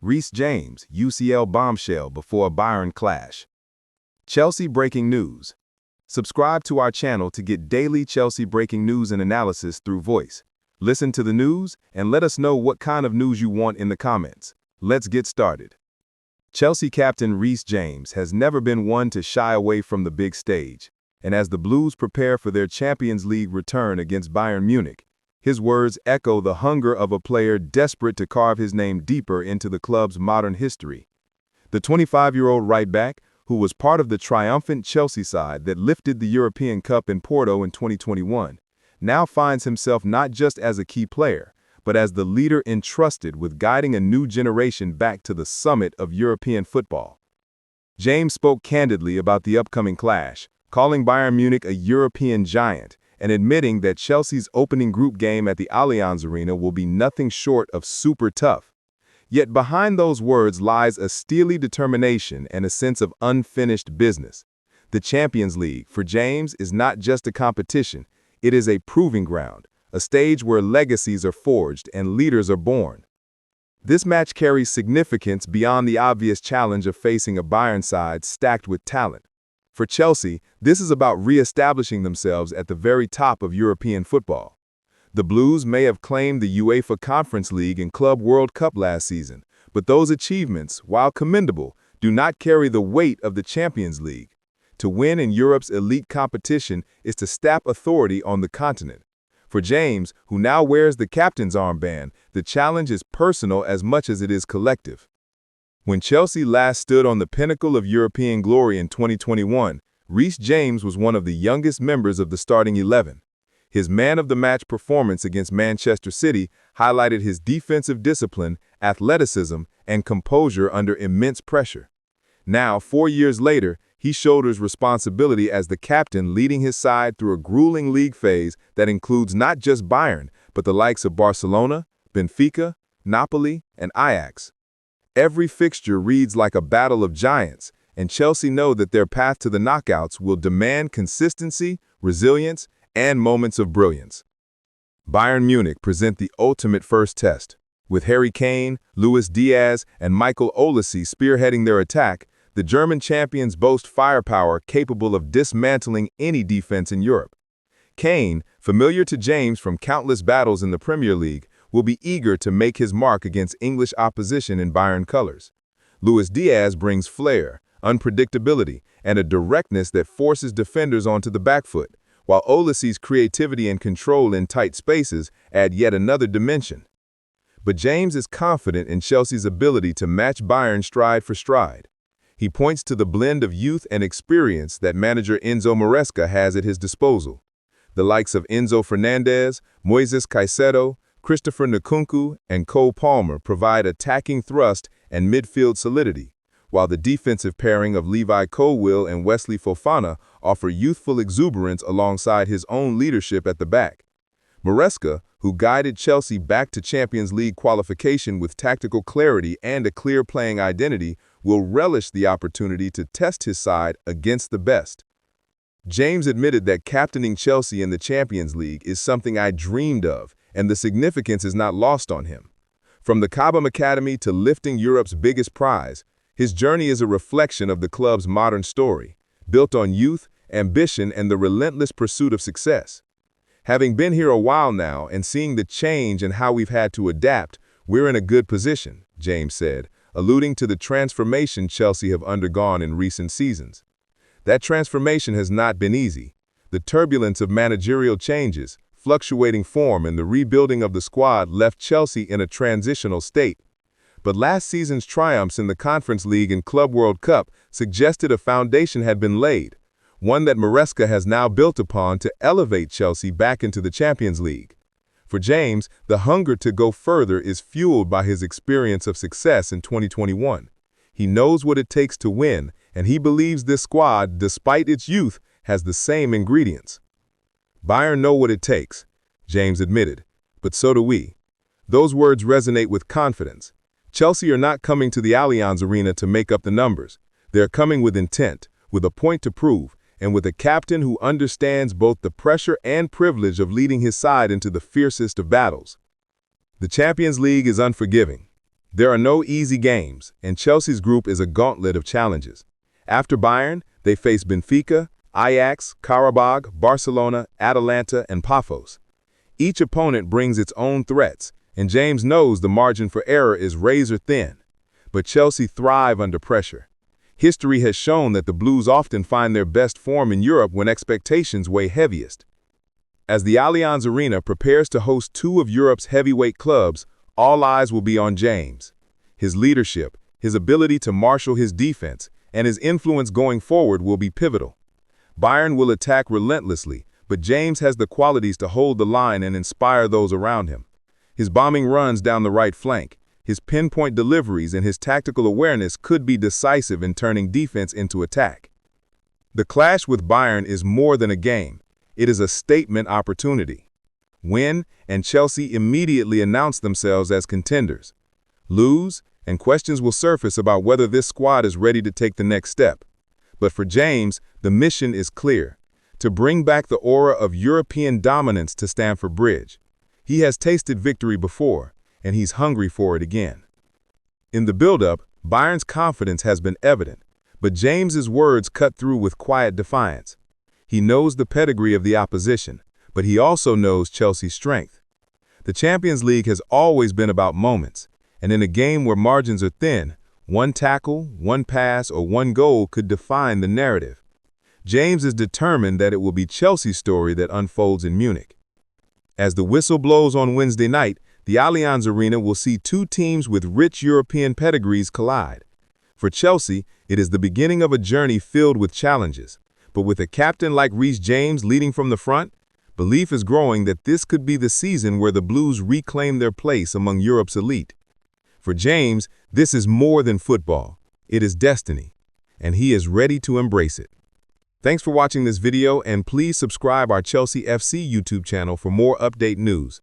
Reece James, UCL bombshell before a Bayern clash. Chelsea breaking news. Subscribe to our channel to get daily Chelsea breaking news and analysis through voice. Listen to the news and let us know what kind of news you want in the comments. Let's get started. Chelsea captain Reece James has never been one to shy away from the big stage, and as the Blues prepare for their Champions League return against Bayern Munich, his words echo the hunger of a player desperate to carve his name deeper into the club's modern history. The 25-year-old right-back, who was part of the triumphant Chelsea side that lifted the European Cup in Porto in 2021, now finds himself not just as a key player, but as the leader entrusted with guiding a new generation back to the summit of European football. James spoke candidly about the upcoming clash, calling Bayern Munich a European giant and admitting that Chelsea's opening group game at the Allianz Arena will be nothing short of super tough. Yet behind those words lies a steely determination and a sense of unfinished business. The Champions League, for James, is not just a competition, it is a proving ground, a stage where legacies are forged and leaders are born. This match carries significance beyond the obvious challenge of facing a Bayern side stacked with talent. For Chelsea, this is about re-establishing themselves at the very top of European football. The Blues may have claimed the UEFA Conference League and Club World Cup last season, but those achievements, while commendable, do not carry the weight of the Champions League. To win in Europe's elite competition is to stamp authority on the continent. For James, who now wears the captain's armband, the challenge is personal as much as it is collective. When Chelsea last stood on the pinnacle of European glory in 2021, Reece James was one of the youngest members of the starting 11. His man-of-the-match performance against Manchester City highlighted his defensive discipline, athleticism, and composure under immense pressure. Now, 4 years later, he shoulders responsibility as the captain, leading his side through a grueling league phase that includes not just Bayern, but the likes of Barcelona, Benfica, Napoli, and Ajax. Every fixture reads like a battle of giants, and Chelsea know that their path to the knockouts will demand consistency, resilience, and moments of brilliance. Bayern Munich present the ultimate first test. With Harry Kane, Díaz and Michael Olise spearheading their attack, the German champions boast firepower capable of dismantling any defense in Europe. Kane, familiar to James from countless battles in the Premier League, will be eager to make his mark against English opposition in Bayern colors. Díaz brings flair, unpredictability, and a directness that forces defenders onto the back foot, while Olise's creativity and control in tight spaces add yet another dimension. But James is confident in Chelsea's ability to match Bayern stride for stride. He points to the blend of youth and experience that manager Enzo Maresca has at his disposal. The likes of Enzo Fernandez, Moises Caicedo, Christopher Nkunku, and Cole Palmer provide attacking thrust and midfield solidity, while the defensive pairing of Levi Colwill and Wesley Fofana offer youthful exuberance alongside his own leadership at the back. Maresca, who guided Chelsea back to Champions League qualification with tactical clarity and a clear playing identity, will relish the opportunity to test his side against the best. James admitted that captaining Chelsea in the Champions League is something I dreamed of, and the significance is not lost on him. From the Cobham Academy to lifting Europe's biggest prize, his journey is a reflection of the club's modern story, built on youth, ambition, and the relentless pursuit of success. Having been here a while now and seeing the change and how we've had to adapt, we're in a good position, James said, alluding to the transformation Chelsea have undergone in recent seasons. That transformation has not been easy. The turbulence of managerial changes, fluctuating form, and the rebuilding of the squad left Chelsea in a transitional state. But last season's triumphs in the Conference League and Club World Cup suggested a foundation had been laid, one that Maresca has now built upon to elevate Chelsea back into the Champions League. For James, the hunger to go further is fueled by his experience of success in 2021. He knows what it takes to win, and he believes this squad, despite its youth, has the same ingredients. Bayern know what it takes, James admitted, but so do we. Those words resonate with confidence. Chelsea are not coming to the Allianz Arena to make up the numbers. They're coming with intent, with a point to prove, and with a captain who understands both the pressure and privilege of leading his side into the fiercest of battles. The Champions League is unforgiving. There are no easy games, and Chelsea's group is a gauntlet of challenges. After Bayern, they face Benfica, Ajax, Karabag, Barcelona, Atalanta, and Paphos. Each opponent brings its own threats, and James knows the margin for error is razor thin. But Chelsea thrive under pressure. History has shown that the Blues often find their best form in Europe when expectations weigh heaviest. As the Allianz Arena prepares to host two of Europe's heavyweight clubs, all eyes will be on James. His leadership, his ability to marshal his defense, and his influence going forward will be pivotal. Bayern will attack relentlessly, but James has the qualities to hold the line and inspire those around him. His bombing runs down the right flank, his pinpoint deliveries, and his tactical awareness could be decisive in turning defense into attack. The clash with Bayern is more than a game. It is a statement opportunity. Win, and Chelsea immediately announce themselves as contenders. Lose, and questions will surface about whether this squad is ready to take the next step. But for James, the mission is clear: to bring back the aura of European dominance to Stamford Bridge. He has tasted victory before, and he's hungry for it again. In the build-up, Bayern's confidence has been evident, but James's words cut through with quiet defiance. He knows the pedigree of the opposition, but he also knows Chelsea's strength. The Champions League has always been about moments, and in a game where margins are thin, one tackle, one pass, or one goal could define the narrative. James is determined that it will be Chelsea's story that unfolds in Munich. As the whistle blows on Wednesday night, the Allianz Arena will see two teams with rich European pedigrees collide. For Chelsea, it is the beginning of a journey filled with challenges. But with a captain like Reece James leading from the front, belief is growing that this could be the season where the Blues reclaim their place among Europe's elite. For James, this is more than football. It is destiny, and he is ready to embrace it. Thanks for watching this video, and please subscribe our Chelsea FC YouTube channel for more update news.